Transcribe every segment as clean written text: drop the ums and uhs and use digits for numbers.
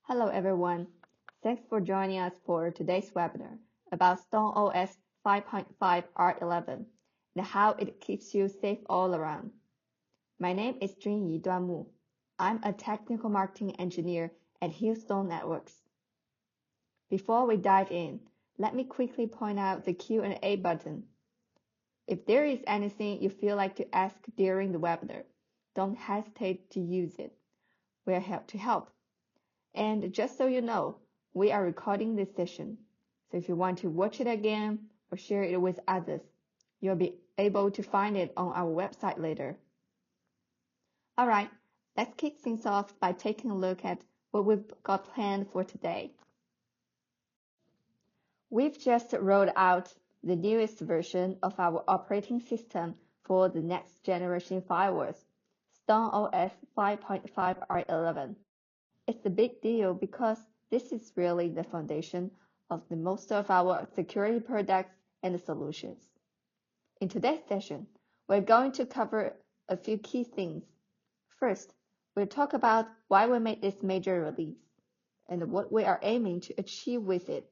Hello everyone. Thanks for joining us for today's webinar about StoneOS 5.5 R11 and how it keeps you safe all around. My name is Junyi Duanmu. I'm a technical marketing engineer at Hillstone Networks. Before we dive in, let me quickly point out the Q&A button. If there is anything you feel like to ask during the webinar, don't hesitate to use it. We're here to help. And just so you know, we are recording this session. So if you want to watch it again or share it with others, you'll be able to find it on our website later. All right, let's kick things off by taking a look at what we've got planned for today. We've just rolled out the newest version of our operating system for the next generation firewalls, StoneOS 5.5 R11. It's a big deal because this is really the foundation of most of our security products and solutions. In today's session, we're going to cover a few key things. First, we'll talk about why we made this major release and what we are aiming to achieve with it.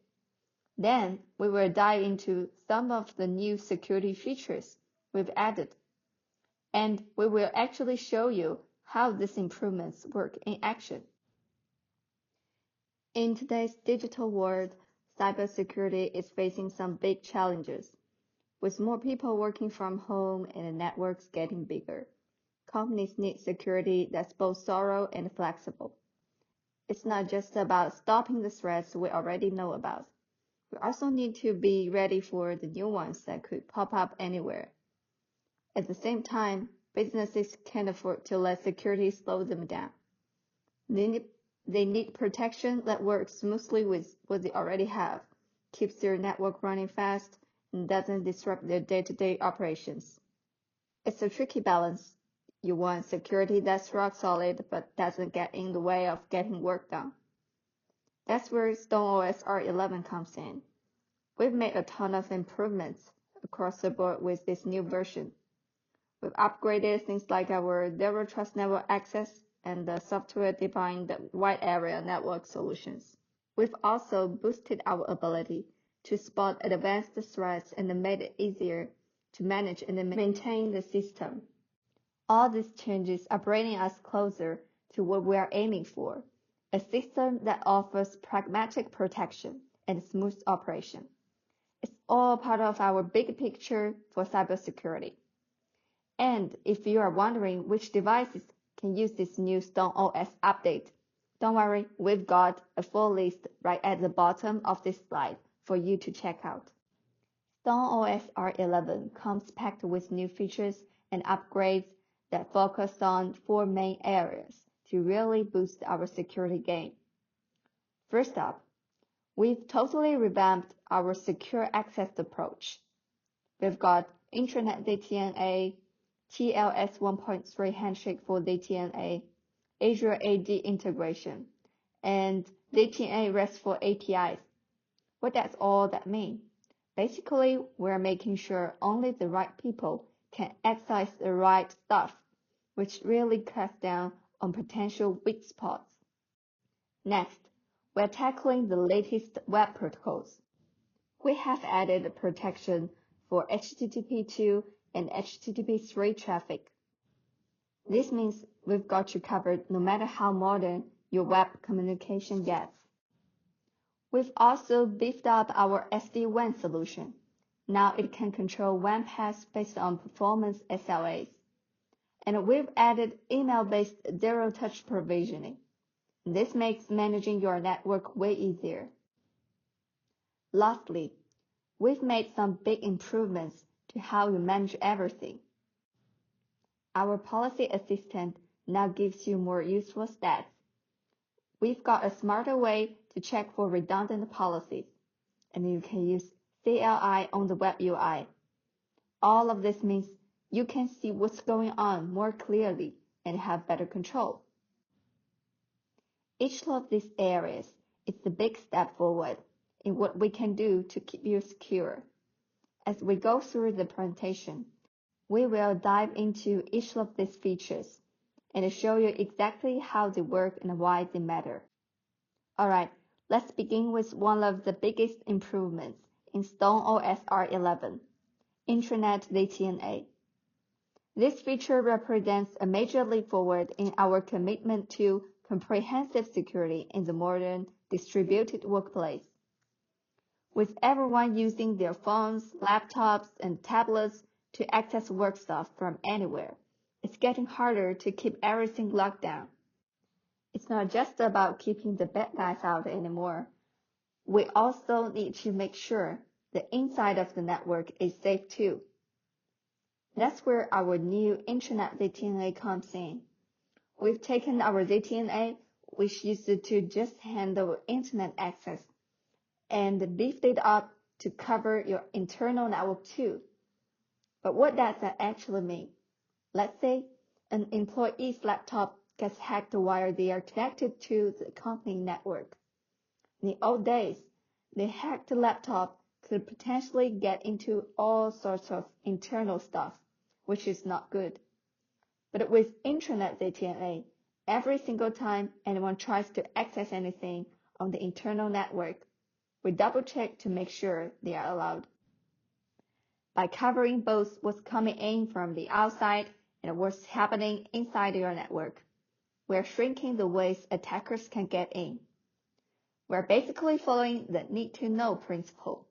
Then, we will dive into some of the new security features we've added, and we will actually show you how these improvements work in action. In today's digital world, cybersecurity is facing some big challenges. With more people working from home and networks getting bigger, companies need security that's both thorough and flexible. It's not just about stopping the threats we already know about. We also need to be ready for the new ones that could pop up anywhere. At the same time, businesses can't afford to let security slow them down. They need protection that works smoothly with what they already have, keeps their network running fast, and doesn't disrupt their day-to-day operations. It's a tricky balance. You want security that's rock solid but doesn't get in the way of getting work done. That's where StoneOS R11 comes in. We've made a ton of improvements across the board with this new version. We've upgraded things like our Zero Trust Network Access and the software-defined wide area network solutions. We've also boosted our ability to spot advanced threats and made it easier to manage and maintain the system. All these changes are bringing us closer to what we are aiming for, a system that offers pragmatic protection and smooth operation. It's all part of our big picture for cybersecurity. And if you are wondering which devices can use this new StoneOS update, don't worry, we've got a full list right at the bottom of this slide for you to check out. StoneOS R11 comes packed with new features and upgrades that focus on 4 main areas to really boost our security game. First up, we've totally revamped our secure access approach. We've got intranet ZTNA, TLS 1.3 handshake for ZTNA, Azure AD integration, and ZTNA Restful APIs. What does all that mean? Basically, we're making sure only the right people can access the right stuff, which really cuts down on potential weak spots. Next, we're tackling the latest web protocols. We have added protection for HTTP2 and HTTP3 traffic. This means we've got you covered no matter how modern your web communication gets. We've also beefed up our SD-WAN solution. Now it can control WAN paths based on performance SLAs. And we've added email-based zero-touch provisioning. This makes managing your network way easier. Lastly, we've made some big improvements to how you manage everything. Our policy assistant now gives you more useful stats. We've got a smarter way to check for redundant policies, and you can use CLI on the web UI. All of this means you can see what's going on more clearly and have better control. Each of these areas is a big step forward in what we can do to keep you secure. As we go through the presentation, we will dive into each of these features and show you exactly how they work and why they matter. Alright, let's begin with one of the biggest improvements in StoneOS R11, intranet ZTNA. This feature represents a major leap forward in our commitment to comprehensive security in the modern distributed workplace. With everyone using their phones, laptops, and tablets to access work stuff from anywhere, it's getting harder to keep everything locked down. It's not just about keeping the bad guys out anymore. We also need to make sure the inside of the network is safe too. That's where our new intranet ZTNA comes in. We've taken our ZTNA, which used to just handle internet access, and beefed it up to cover your internal network too. But what does that actually mean? Let's say an employee's laptop gets hacked while they are connected to the company network. In the old days, the hacked laptop could potentially get into all sorts of internal stuff, which is not good. But with intranet ZTNA, every single time anyone tries to access anything on the internal network, we double check to make sure they are allowed. By covering both what's coming in from the outside and what's happening inside your network, we're shrinking the ways attackers can get in. We're basically following the need to know principle.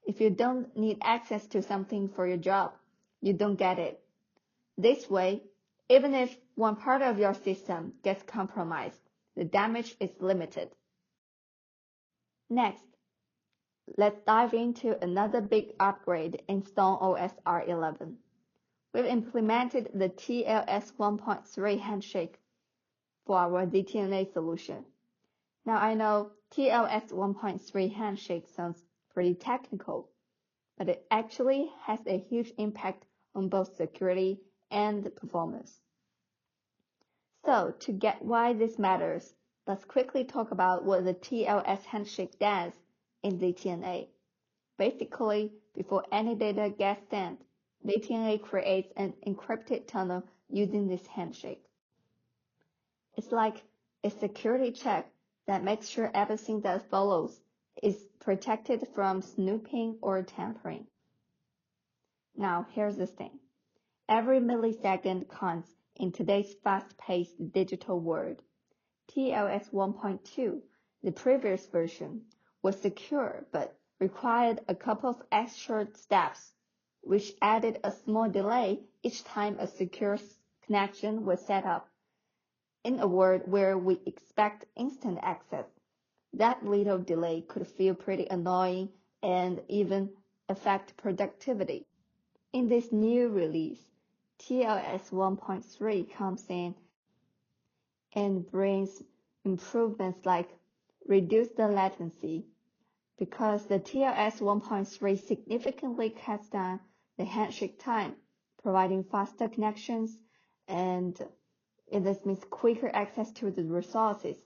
If you don't need access to something for your job, you don't get it. This way, even if one part of your system gets compromised, the damage is limited. Next, let's dive into another big upgrade in StoneOS R11. We've implemented the TLS 1.3 handshake for our ZTNA solution. Now I know TLS 1.3 handshake sounds pretty technical, but it actually has a huge impact on both security and performance. So to get why this matters, let's quickly talk about what the TLS handshake does in ZTNA. Basically, before any data gets sent, ZTNA creates an encrypted tunnel using this handshake. It's like a security check that makes sure everything that follows is protected from snooping or tampering. Now, here's the thing. Every millisecond counts in today's fast-paced digital world. TLS 1.2, the previous version, was secure but required a couple of extra steps, which added a small delay each time a secure connection was set up. In a world where we expect instant access, that little delay could feel pretty annoying and even affect productivity. In this new release, TLS 1.3 comes in and brings improvements like reduce the latency, because the TLS 1.3 significantly cuts down the handshake time, providing faster connections, and this means quicker access to the resources.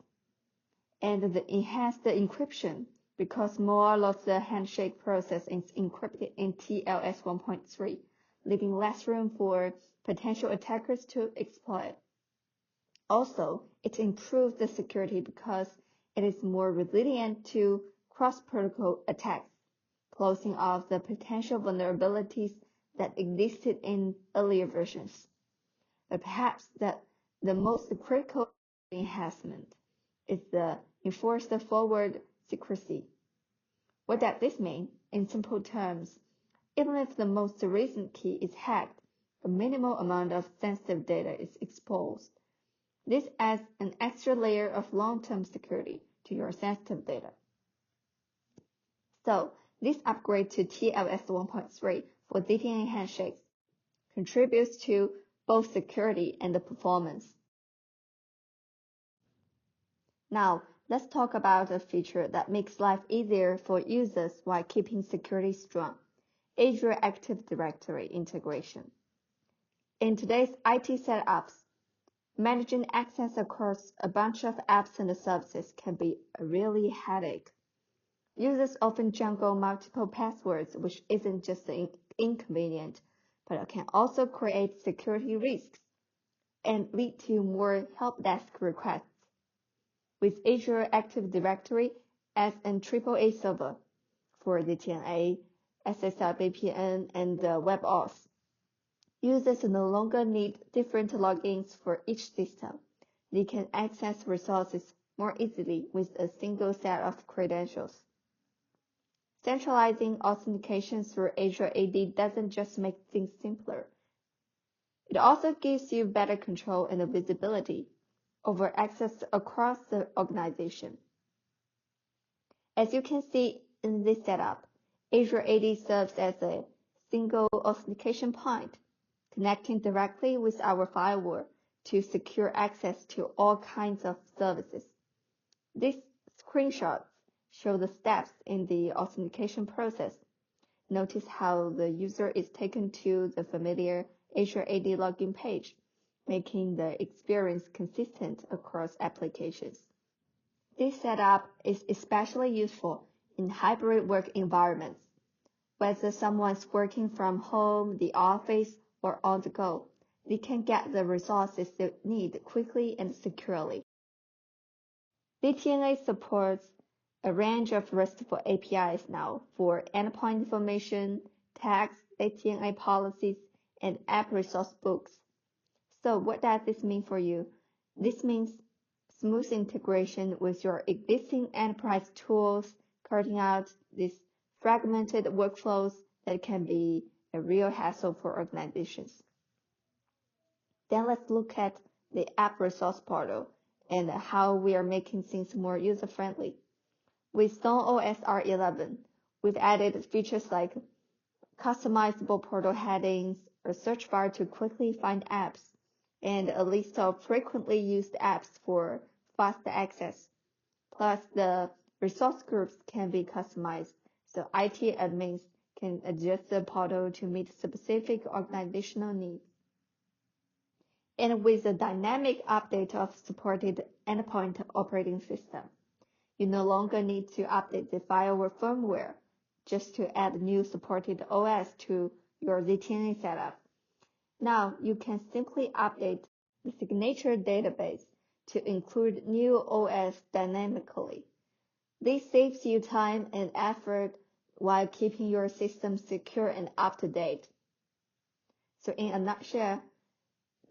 And the enhanced encryption, because more of the handshake process is encrypted in TLS 1.3, leaving less room for potential attackers to exploit. Also, it improves the security because it is more resilient to cross-protocol attacks, closing off the potential vulnerabilities that existed in earlier versions. But perhaps the most critical enhancement is the enforced forward secrecy. What does this mean? In simple terms, even if the most recent key is hacked, a minimal amount of sensitive data is exposed. This adds an extra layer of long-term security to your sensitive data. So, this upgrade to TLS 1.3 for ZTNA handshakes contributes to both security and the performance. Now, let's talk about a feature that makes life easier for users while keeping security strong: Azure Active Directory integration. In today's IT setups, managing access across a bunch of apps and services can be a really headache. Users often juggle multiple passwords, which isn't just inconvenient, but it can also create security risks and lead to more help desk requests. with Azure Active Directory as an AAA server for ZTNA, SSL VPN, and WebAuth. Users no longer need different logins for each system. They can access resources more easily with a single set of credentials. Centralizing authentication through Azure AD doesn't just make things simpler. It also gives you better control and visibility over access across the organization. As you can see in this setup, Azure AD serves as a single authentication point, connecting directly with our firewall to secure access to all kinds of services. These screenshots show the steps in the authentication process. Notice how the user is taken to the familiar Azure AD login page, making the experience consistent across applications. This setup is especially useful in hybrid work environments. Whether someone's working from home, the office, or on the go, they can get the resources they need quickly and securely. ZTNA supports a range of Restful APIs now for endpoint information, tags, ZTNA policies, and app resource books. So what does this mean for you? This means smooth integration with your existing enterprise tools, cutting out these fragmented workflows that can be a real hassle for organizations. Then let's look at the app resource portal and how we are making things more user-friendly. With StoneOS R11, we've added features like customizable portal headings, a search bar to quickly find apps, and a list of frequently used apps for fast access. Plus, the resource groups can be customized, so IT admins can adjust the portal to meet specific organizational needs. And with the dynamic update of supported endpoint operating system, you no longer need to update the firewall firmware just to add new supported OS to your ZTNA setup. Now you can simply update the signature database to include new OS dynamically. This saves you time and effort while keeping your system secure and up to date. So in a nutshell,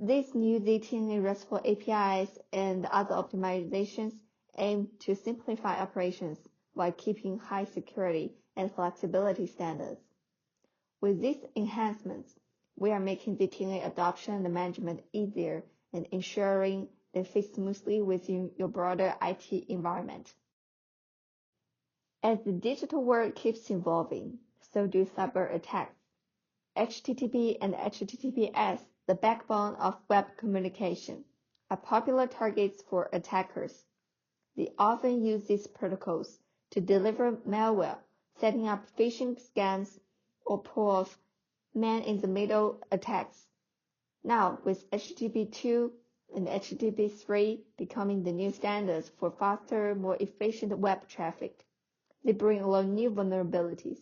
these new ZTNA RESTful APIs and other optimizations aim to simplify operations while keeping high security and flexibility standards. With these enhancements, we are making ZTNA adoption and management easier and ensuring they fit smoothly within your broader IT environment. As the digital world keeps evolving, so do cyber attacks. HTTP and HTTPS, the backbone of web communication, are popular targets for attackers. They often use these protocols to deliver malware, setting up phishing scams, or pull off man-in-the-middle attacks. Now, with HTTP 2 and HTTP 3 becoming the new standards for faster, more efficient web traffic, they bring along new vulnerabilities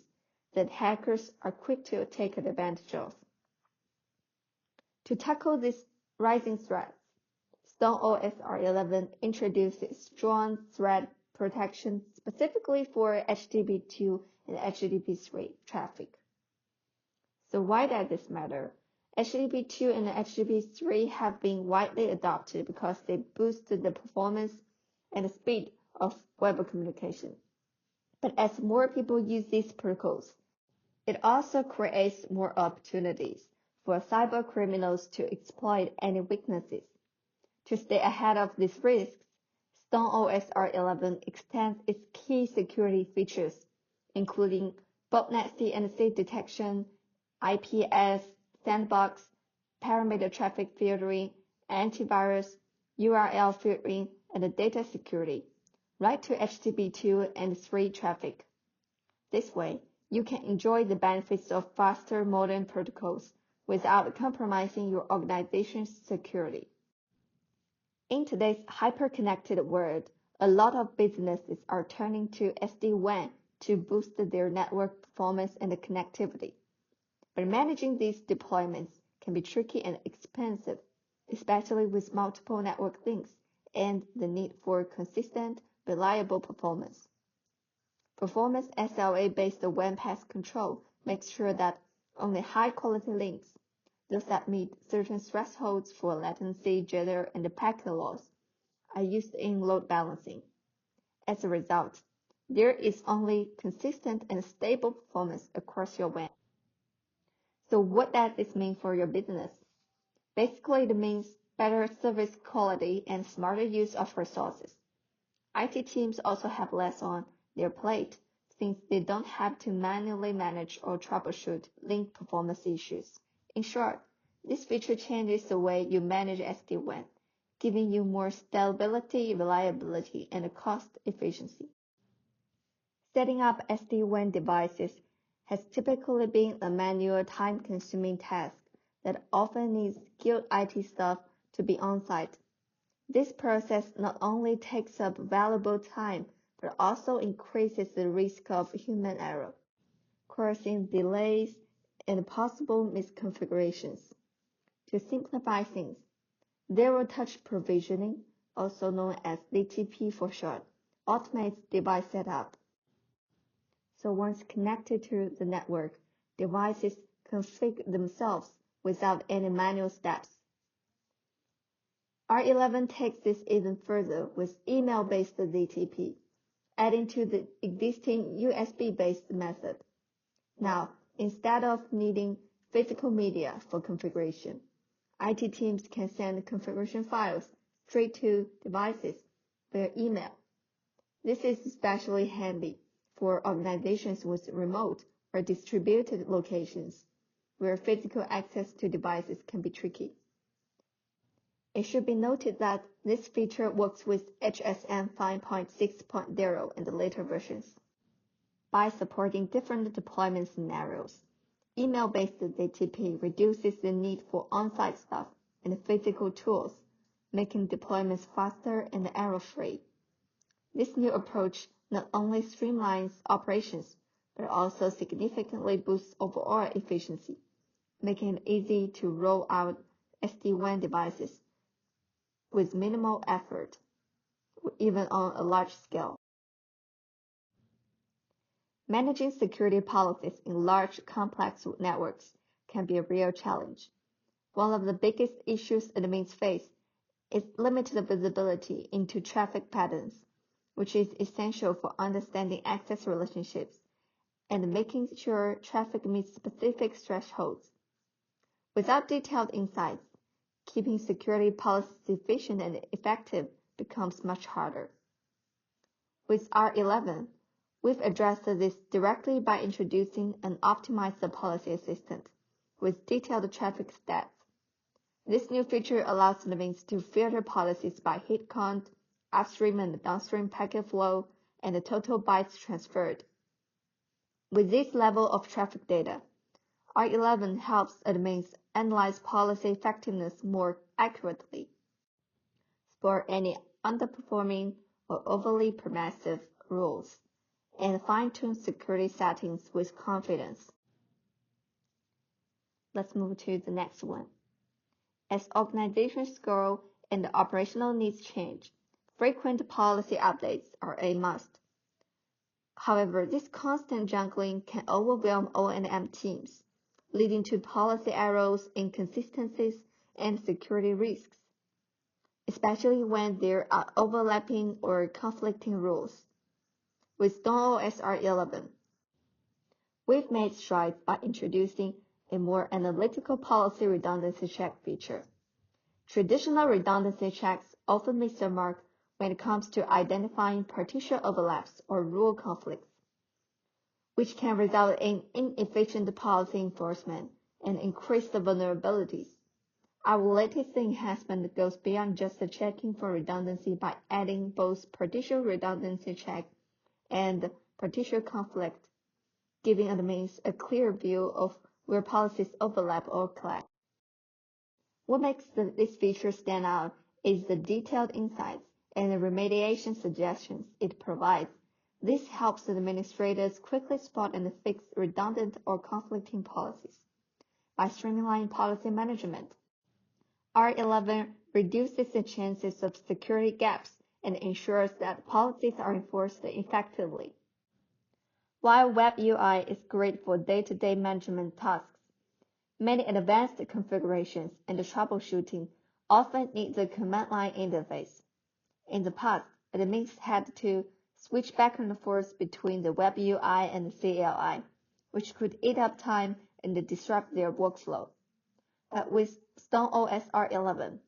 that hackers are quick to take advantage of. To tackle these rising threats, StoneOS R11 introduces strong threat protection specifically for HTTP 2 and HTTP 3 traffic. So why does this matter? HTTP 2 and HTTP 3 have been widely adopted because they boost the performance and speed of web communication. But as more people use these protocols, it also creates more opportunities for cyber criminals to exploit any weaknesses. To stay ahead of these risks, StoneOS R11 extends its key security features, including botnet CNC detection, IPS, sandbox, parameter traffic filtering, antivirus, URL filtering, and data security, right to HTTP 2 and 3 traffic. This way, you can enjoy the benefits of faster modern protocols without compromising your organization's security. In today's hyper-connected world, a lot of businesses are turning to SD-WAN to boost their network performance and connectivity. But managing these deployments can be tricky and expensive, especially with multiple network links and the need for consistent, reliable performance. Performance SLA-based WAN path control makes sure that only high-quality links, those that meet certain thresholds for latency, jitter, and packet loss, are used in load balancing. As a result, there is only consistent and stable performance across your WAN. So what does this mean for your business? Basically, it means better service quality and smarter use of resources. IT teams also have less on their plate since they don't have to manually manage or troubleshoot link performance issues. In short, this feature changes the way you manage SD-WAN, giving you more stability, reliability, and cost efficiency. Setting up SD-WAN devices has typically been a manual, time-consuming task that often needs skilled IT staff to be on-site. This process not only takes up valuable time, but also increases the risk of human error, causing delays and possible misconfigurations. To simplify things, zero-touch provisioning, also known as ZTP for short, automates device setup. So once connected to the network, devices configure themselves without any manual steps. R11 takes this even further with email-based ZTP, adding to the existing USB-based method. Now, instead of needing physical media for configuration, IT teams can send configuration files straight to devices via email. This is especially handy for organizations with remote or distributed locations, where physical access to devices can be tricky. It should be noted that this feature works with HSM 5.6.0 and the later versions. By supporting different deployment scenarios, email-based ZTP reduces the need for on-site staff and physical tools, making deployments faster and error-free. This new approach not only streamlines operations, but also significantly boosts overall efficiency, making it easy to roll out SD-WAN devices with minimal effort, even on a large scale. Managing security policies in large, complex networks can be a real challenge. One of the biggest issues admins face is limited visibility into traffic patterns, which is essential for understanding access relationships and making sure traffic meets specific thresholds. Without detailed insights, keeping security policies efficient and effective becomes much harder. With R11, we've addressed this directly by introducing an optimized policy assistant with detailed traffic stats. This new feature allows admins to filter policies by hit count, upstream and downstream packet flow, and the total bytes transferred. With this level of traffic data, R11 helps admins analyze policy effectiveness more accurately, spot any underperforming or overly permissive rules, and fine-tune security settings with confidence. Let's move to the next one. As organizations grow and operational needs change, frequent policy updates are a must. However, this constant juggling can overwhelm O&M teams, leading to policy errors, inconsistencies, and security risks, especially when there are overlapping or conflicting rules. With StoneOS R11, we've made strides by introducing a more analytical policy redundancy check feature. Traditional redundancy checks often miss the mark when it comes to identifying partition overlaps or rule conflicts, which can result in inefficient policy enforcement and increased vulnerabilities. Our latest enhancement goes beyond just checking for redundancy by adding both partition redundancy check and partition conflict, giving admins a clear view of where policies overlap or clash. What makes this feature stand out is the detailed insights and the remediation suggestions it provides. This helps administrators quickly spot and fix redundant or conflicting policies. By streamlining policy management, R11 reduces the chances of security gaps, and ensures that policies are enforced effectively. While Web UI is great for day-to-day management tasks, many advanced configurations and troubleshooting often need the command line interface. In the past, admins had to switch back and forth between the Web UI and the CLI, which could eat up time and disrupt their workflow. But with StoneOS R11,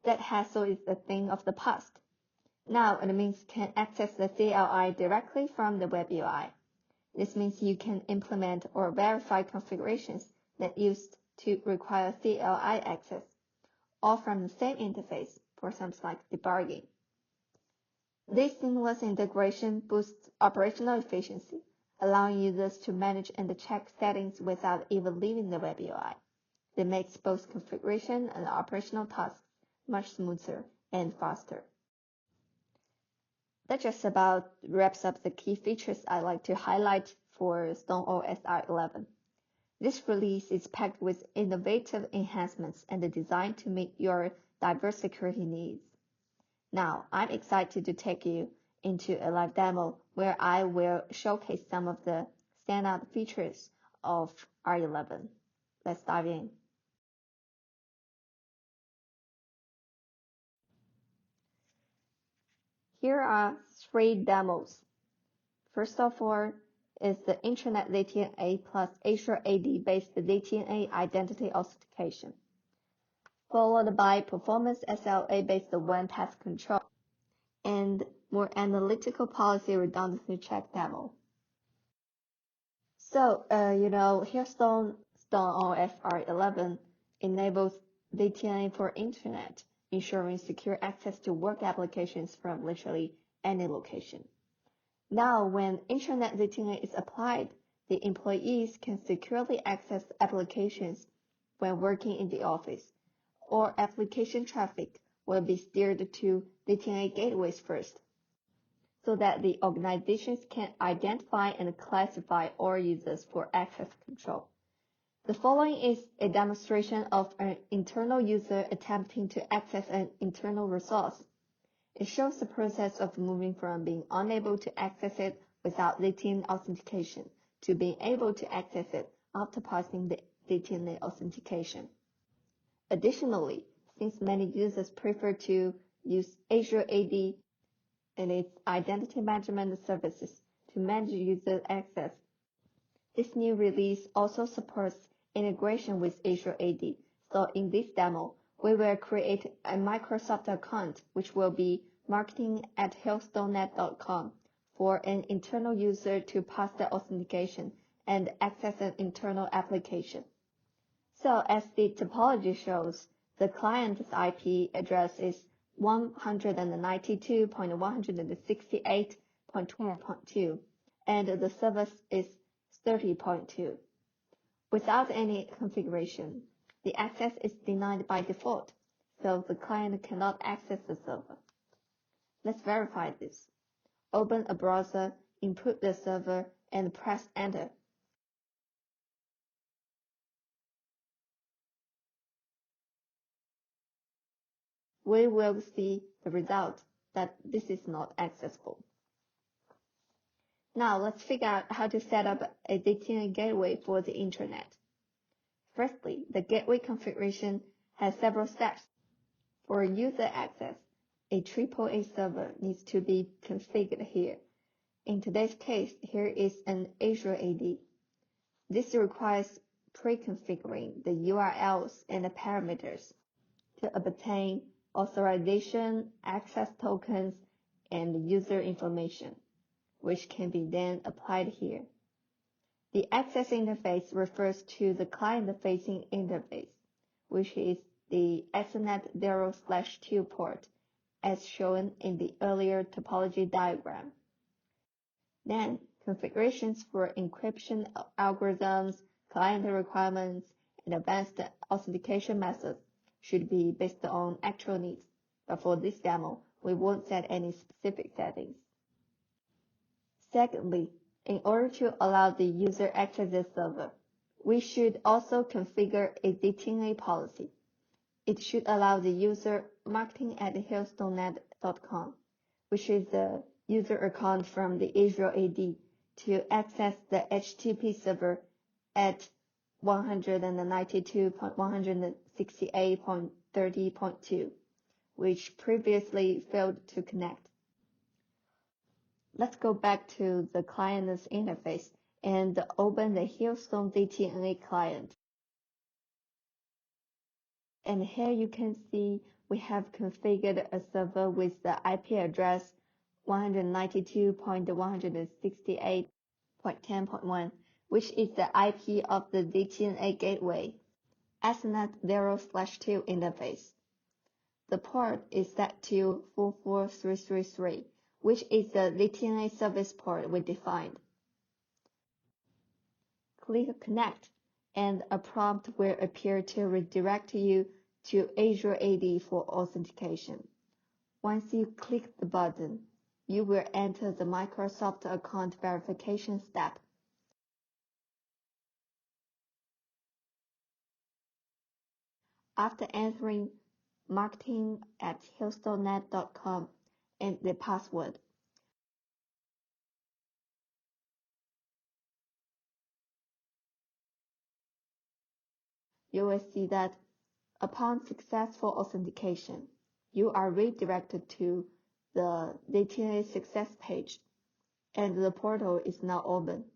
that hassle is a thing of the past. Now admins can access the CLI directly from the Web UI. This means you can implement or verify configurations that used to require CLI access, all from the same interface for something like debugging. This seamless integration boosts operational efficiency, allowing users to manage and check settings without even leaving the Web UI. It makes both configuration and operational tasks much smoother and faster. That just about wraps up the key features I'd like to highlight for StoneOS R11. This release is packed with innovative enhancements and designed to meet your diverse security needs. Now, I'm excited to take you into a live demo where I will showcase some of the standout features of R11. Let's dive in. Here are 3 demos. First of all is the intranet ZTNA plus Azure AD-based ZTNA identity authentication, followed by performance SLA-based WAN task control, and more analytical policy redundancy check demo. So, Hillstone StoneOS R11 enables ZTNA for Internet, ensuring secure access to work applications from literally any location. Now, when Intranet ZTNA is applied, the employees can securely access applications when working in the office, or application traffic will be steered to ZTNA gateways first, so that the organizations can identify and classify all users for access control. The following is a demonstration of an internal user attempting to access an internal resource. It shows the process of moving from being unable to access it without ZTNA authentication to being able to access it after passing the ZTNA authentication. Additionally, since many users prefer to use Azure AD and its identity management services to manage user access, this new release also supports integration with Azure AD. So in this demo, we will create a Microsoft account which will be marketing@hillstonenet.com for an internal user to pass the authentication and access an internal application. So as the topology shows, the client's IP address is 192.168.12.2 and the service is 30.2. Without any configuration, the access is denied by default, so the client cannot access the server. Let's verify this. Open a browser, input the server, and press enter. We will see the result that this is not accessible. Now let's figure out how to set up a ZTNA gateway for the intranet. Firstly, the gateway configuration has several steps. For user access, a AAA server needs to be configured here. In today's case, here is an Azure AD. This requires pre-configuring the URLs and the parameters to obtain authorization, access tokens, and user information, which can be then applied here. The access interface refers to the client-facing interface, which is the Ethernet 0/2 port, as shown in the earlier topology diagram. Then, configurations for encryption algorithms, client requirements, and advanced authentication methods should be based on actual needs, but for this demo, we won't set any specific settings. Secondly, in order to allow the user access the server, we should also configure a ZTNA policy. It should allow the user marketing at hillstonenet.com, which is the user account from the Azure AD, to access the HTTP server at 192.168.30.2, which previously failed to connect. Let's go back to the client's interface and open the Hillstone ZTNA client. And here you can see we have configured a server with the IP address 192.168.10.1, which is the IP of the ZTNA gateway, Ethernet 0/2 interface. The port is set to 44333, which is the ZTNA service port we defined. Click Connect, and a prompt will appear to redirect you to Azure AD for authentication. Once you click the button, you will enter the Microsoft account verification step. After entering marketing@hillstonenet.com and the password, you will see that upon successful authentication, you are redirected to the ZTNA success page, and the portal is now open.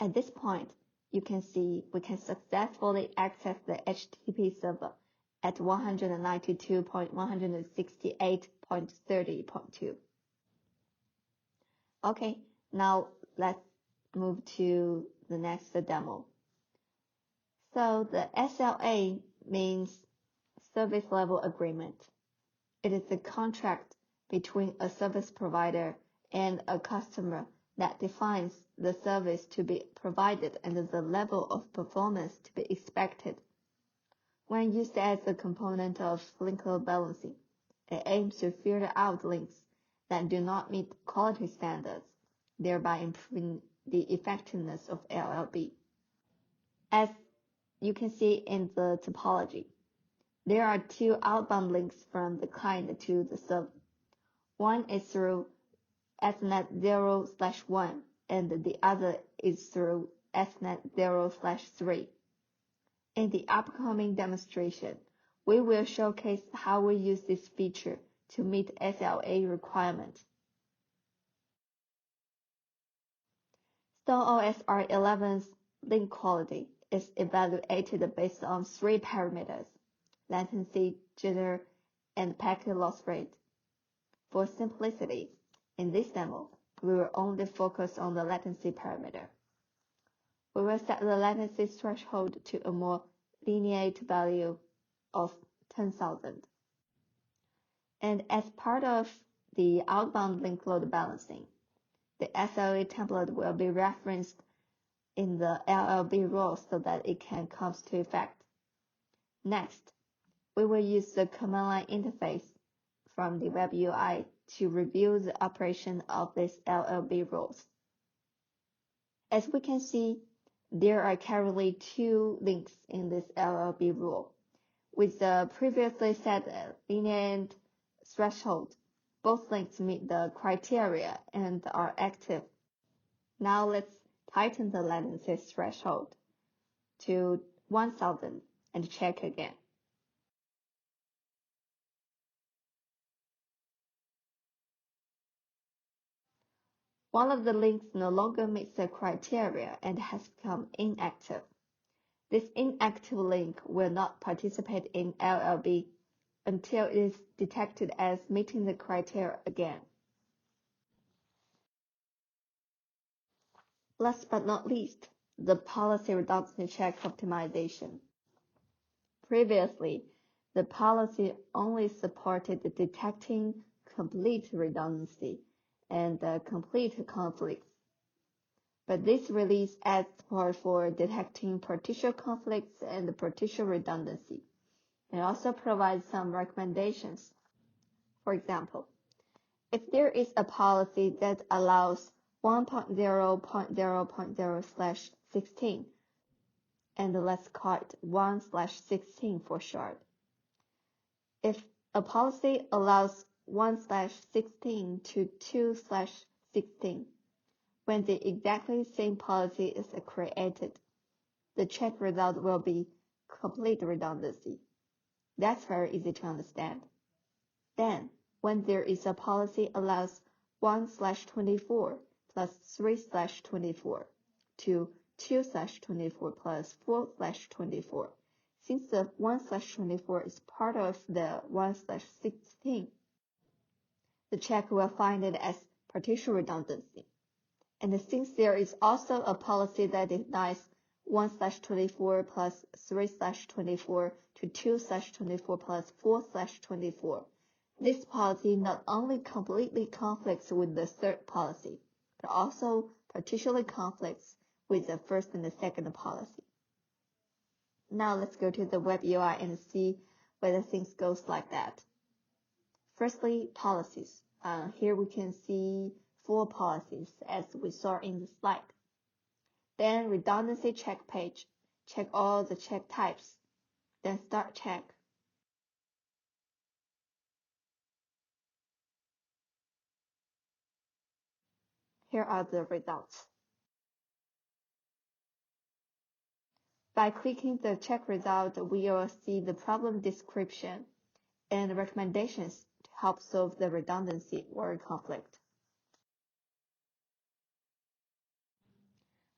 At this point, you can see we can successfully access the HTTP server at 192.168.30.2. Okay, now let's move to the next demo. So the SLA means Service Level Agreement. It is a contract between a service provider and a customer that defines the service to be provided and the level of performance to be expected. When used as a component of link load balancing, it aims to filter out links that do not meet quality standards, thereby improving the effectiveness of LLB. As you can see in the topology, there are two outbound links from the client to the server. One is through Ethernet 0/1, and the other is through Ethernet 0/3. In the upcoming demonstration, we will showcase how we use this feature to meet SLA requirements. StoneOS R11's link quality is evaluated based on three parameters: latency, jitter, and packet loss rate. For simplicity, in this demo, we will only focus on the latency parameter. We will set the latency threshold to a more lenient value of 10,000. And as part of the outbound link load balancing, the SLA template will be referenced in the LLB role so that it can come to effect. Next, we will use the command line interface from the web UI to review the operation of these LLB rules. As we can see, there are currently two links in this LLB rule. With the previously set lenient threshold, both links meet the criteria and are active. Now let's tighten the latency threshold to 1000 and check again. One of the links no longer meets the criteria and has become inactive. This inactive link will not participate in LLB until it is detected as meeting the criteria again. Last but not least, the policy redundancy check optimization. Previously, the policy only supported detecting complete redundancy and complete conflicts. But this release adds support for detecting partial conflicts and partial redundancy. It also provides some recommendations. For example, if there is a policy that allows 1.0.0.0/16 and let's call it 1/16 for short. If a policy allows 1/16 to 2/16, when the exactly same policy is created, the check result will be complete redundancy. That's very easy to understand. Then, when there is a policy allows 1/24 plus 3/24 to 2/24 plus 4/24, since the 1/24 is part of the 1/16, the check will find it as partition redundancy. And since there is also a policy that denies 1/24 plus 3/24 to 2/24 plus 4/24, this policy not only completely conflicts with the third policy, but also partially conflicts with the first and the second policy. Now let's go to the web UI and see whether things goes like that. Firstly, policies. Here we can see 4 policies as we saw in the slide. Then redundancy check page. Check all the check types. Then start check. Here are the results. By clicking the check result, we will see the problem description and recommendations to help solve the redundancy or conflict.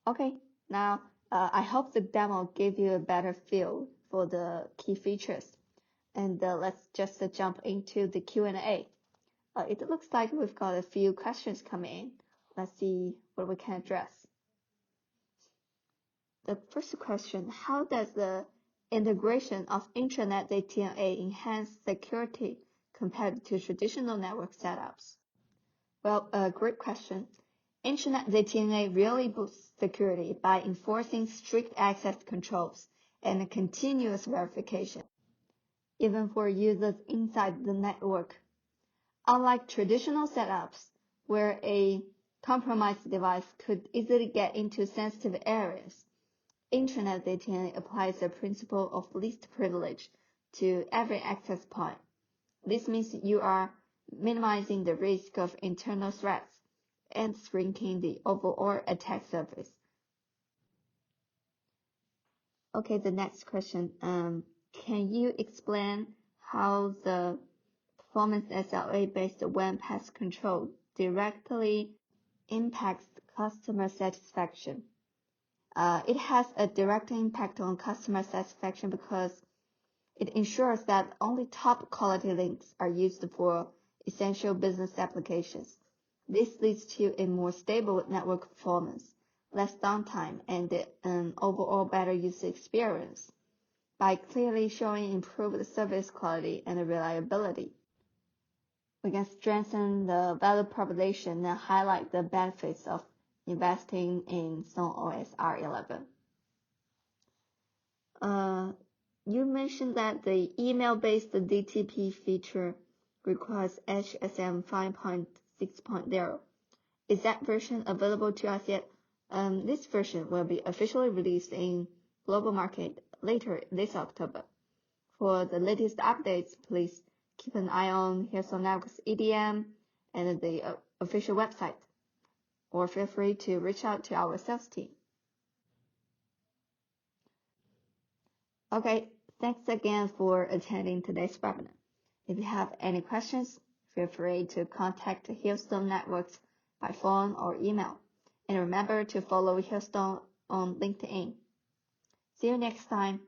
Okay, now I hope the demo gave you a better feel for the key features. And let's just jump into the Q&A. It looks like we've got a few questions coming in. Let's see what we can address. The first question, how does the integration of intranet ZTNA enhance security compared to traditional network setups? Well, great question. Intranet ZTNA really boosts security by enforcing strict access controls and continuous verification, even for users inside the network. Unlike traditional setups, where a compromised device could easily get into sensitive areas, intranet ZTNA applies the principle of least privilege to every access point. This means you are minimizing the risk of internal threats and shrinking the overall attack surface. Okay, the next question. Can you explain how the performance SLA-based WAN path control directly impacts customer satisfaction? It has a direct impact on customer satisfaction because it ensures that only top quality links are used for essential business applications. This leads to a more stable network performance, less downtime, and an overall better user experience. By clearly showing improved service quality and reliability, we can strengthen the value proposition and highlight the benefits of investing in StoneOS R11. You mentioned that the email-based DTP feature requires HSM 5.6.0. Is that version available to us yet? This version will be officially released in global market later this October. For the latest updates, please keep an eye on Hillstone Networks EDM and the official website, or feel free to reach out to our sales team. Okay, thanks again for attending today's webinar. If you have any questions, feel free to contact Hillstone Networks by phone or email. And remember to follow Hillstone on LinkedIn. See you next time.